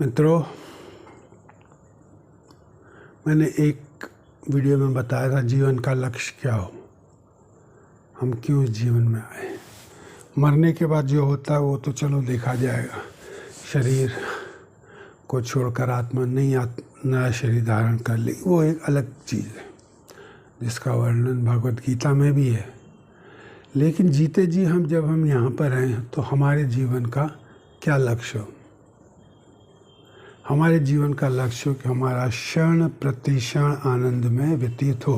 मित्रों, मैंने एक वीडियो में बताया था जीवन का लक्ष्य क्या हो, हम क्यों इस जीवन में आए। मरने के बाद जो होता है वो तो चलो देखा जाएगा, शरीर को छोड़कर आत्मा नया शरीर धारण कर ले, वो एक अलग चीज़ है जिसका वर्णन भगवत गीता में भी है। लेकिन जीते जी जब हम यहाँ पर हैं तो हमारे जीवन का क्या लक्ष्य हो। हमारे जीवन का लक्ष्य हो कि हमारा क्षण प्रतिक्षण आनंद में व्यतीत हो।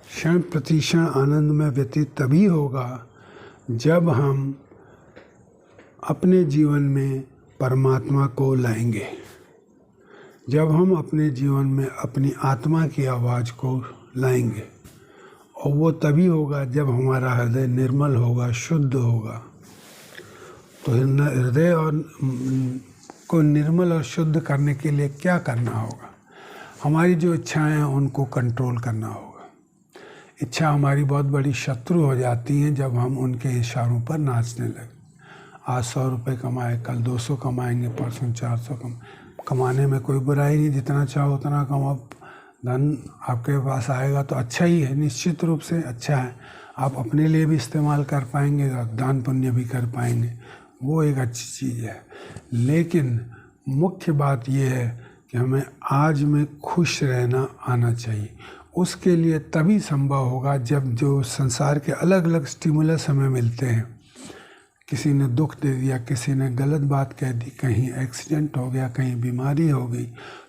क्षण प्रतिक्षण आनंद में व्यतीत तभी होगा जब हम अपने जीवन में परमात्मा को लाएंगे, जब हम अपने जीवन में अपनी आत्मा की आवाज़ को लाएंगे। और वो तभी होगा जब हमारा हृदय निर्मल होगा, शुद्ध होगा। तो हृदय और को निर्मल और शुद्ध करने के लिए क्या करना होगा? हमारी जो इच्छाएं हैं उनको कंट्रोल करना होगा। इच्छा हमारी बहुत बड़ी शत्रु हो जाती हैं जब हम उनके इशारों पर नाचने लगे। आज 100 रुपये कमाए, कल 200 कमाएंगे, परसों 400 कमाने में कोई बुराई नहीं, जितना चाहो उतना कमाओ। धन आपके पास आएगा तो अच्छा ही है, निश्चित रूप से अच्छा है। आप अपने लिए भी इस्तेमाल कर पाएंगे, दान पुण्य भी कर पाएंगे, वो एक अच्छी चीज़ है। लेकिन मुख्य बात यह है कि हमें आज में खुश रहना आना चाहिए। उसके लिए तभी संभव होगा जब जो संसार के अलग अलग स्टिमुलस हमें मिलते हैं। किसी ने दुख दे दिया, किसी ने गलत बात कह दी, कहीं एक्सीडेंट हो गया, कहीं बीमारी हो गई,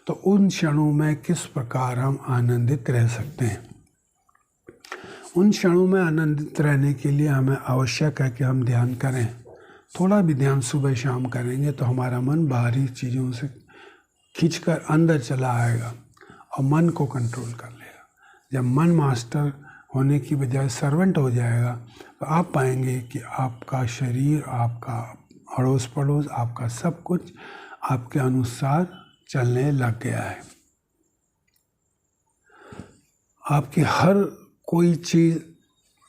तो उन क्षणों में किस प्रकार हम आनंदित रह सकते हैं। उन क्षणों में आनंदित रहने के लिए हमें आवश्यक है कि हम ध्यान करें। थोड़ा भी ध्यान सुबह शाम करेंगे तो हमारा मन बाहरी चीज़ों से खींचकर अंदर चला आएगा और मन को कंट्रोल कर लेगा। जब मन मास्टर होने की बजाय सर्वेंट हो जाएगा तो आप पाएंगे कि आपका शरीर, आपका अड़ोस पड़ोस, आपका सब कुछ आपके अनुसार चलने लग गया है। आपकी हर कोई चीज़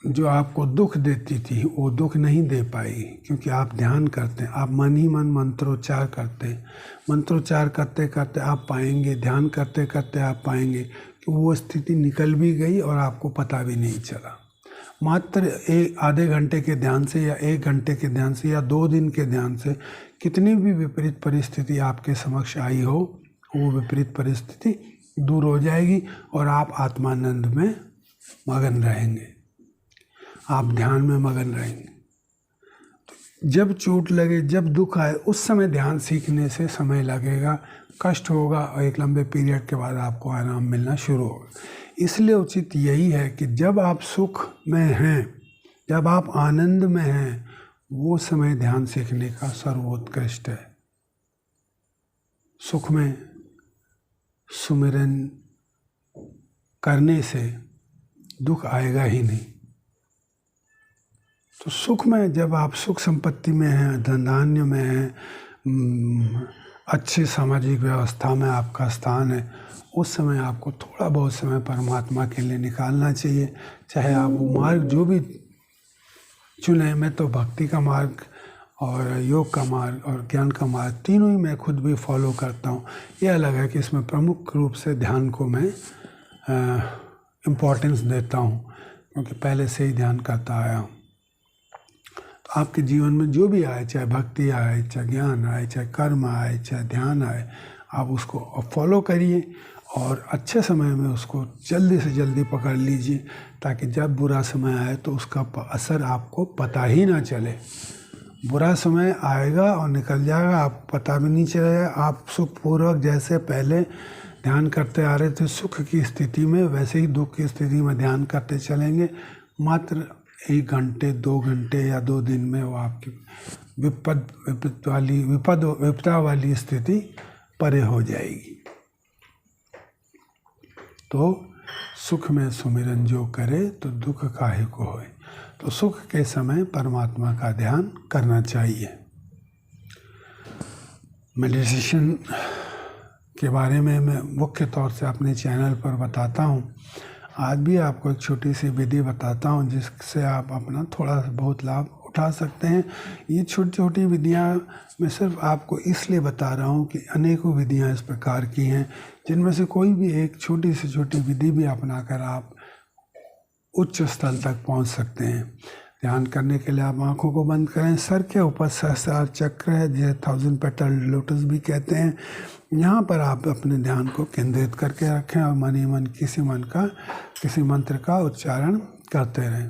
जो आपको दुख देती थी वो दुख नहीं दे पाएगी, क्योंकि आप ध्यान करते हैं, आप मन ही मन मंत्रोच्चार करते हैं। मंत्रोच्चार करते करते आप पाएंगे, ध्यान करते करते आप पाएंगे कि वो स्थिति निकल भी गई और आपको पता भी नहीं चला। मात्र आधे घंटे के ध्यान से या 1 घंटे के ध्यान से या 2 दिन के ध्यान से कितनी भी विपरीत परिस्थिति आपके समक्ष आई हो, वो विपरीत परिस्थिति दूर हो जाएगी और आप आत्मानंद में मगन रहेंगे, आप ध्यान में मगन रहेंगे। तो जब चोट लगे, जब दुख आए, उस समय ध्यान सीखने से समय लगेगा, कष्ट होगा और एक लंबे पीरियड के बाद आपको आराम मिलना शुरू होगा। इसलिए उचित यही है कि जब आप सुख में हैं, जब आप आनंद में हैं, वो समय ध्यान सीखने का सर्वोत्कृष्ट है। सुख में सुमिरन करने से दुख आएगा ही नहीं। तो सुख में, जब आप सुख संपत्ति में हैं, धन धान्य में हैं, अच्छी सामाजिक व्यवस्था में आपका स्थान है, उस समय आपको थोड़ा बहुत समय परमात्मा के लिए निकालना चाहिए। चाहे आप वो मार्ग जो भी चुने, मैं तो भक्ति का मार्ग और योग का मार्ग और ज्ञान का मार्ग तीनों ही मैं खुद भी फॉलो करता हूँ। ये अलग है कि इसमें प्रमुख रूप से ध्यान को मैं इम्पोर्टेंस देता हूँ, क्योंकि पहले से ही ध्यान करता आया हूँ। तो आपके जीवन में जो भी आए, चाहे भक्ति आए, चाहे ज्ञान आए, चाहे कर्म आए, चाहे ध्यान आए, आप उसको फॉलो करिए और अच्छे समय में उसको जल्दी से जल्दी पकड़ लीजिए, ताकि जब बुरा समय आए तो उसका असर आपको पता ही ना चले। बुरा समय आएगा और निकल जाएगा, आप पता भी नहीं चलेगा। आप सुखपूर्वक जैसे पहले ध्यान करते आ रहे थे सुख की स्थिति में, वैसे ही दुख की स्थिति में ध्यान करते चलेंगे। मात्र 1 घंटे, 2 घंटे या 2 दिन में वो आपकी विपदा वाली स्थिति परे हो जाएगी। तो सुख में सुमिरन जो करे तो दुख काहे को होए। तो सुख के समय परमात्मा का ध्यान करना चाहिए। मेडिटेशन के बारे में मैं मुख्य तौर से अपने चैनल पर बताता हूँ। आज भी आपको एक छोटी सी विधि बताता हूँ जिससे आप अपना थोड़ा बहुत लाभ उठा सकते हैं। ये छोटी छोटी विधियाँ मैं सिर्फ आपको इसलिए बता रहा हूँ कि अनेकों विधियाँ इस प्रकार की हैं, जिनमें से कोई भी एक छोटी से छोटी विधि भी अपनाकर आप उच्च स्थल तक पहुँच सकते हैं। ध्यान करने के लिए आप आंखों को बंद करें। सर के ऊपर सहस्रार चक्र है, जिसे 1000 पेटल लोटस भी कहते हैं। यहाँ पर आप अपने ध्यान को केंद्रित करके रखें और मन ही मन किसी मंत्र का उच्चारण करते रहें।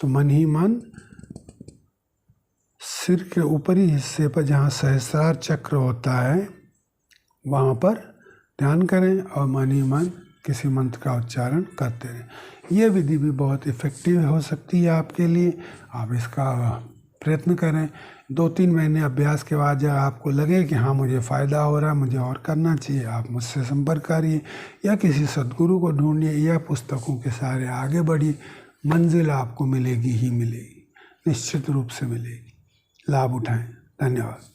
तो मन ही मन सिर के ऊपरी हिस्से पर जहाँ सहस्रार चक्र होता है वहाँ पर ध्यान करें और मन ही मन किसी मंत्र का उच्चारण करते रहें। यह विधि भी बहुत इफ़ेक्टिव हो सकती है आपके लिए। आप इसका प्रयत्न करें। 2-3 महीने अभ्यास के बाद जब आपको लगे कि हाँ मुझे फ़ायदा हो रहा है, मुझे और करना चाहिए, आप मुझसे संपर्क करिए या किसी सद्गुरु को ढूंढिए या पुस्तकों के सहारे आगे बढ़िए। मंजिल आपको मिलेगी ही मिलेगी, निश्चित रूप से मिलेगी। लाभ उठाएं। धन्यवाद।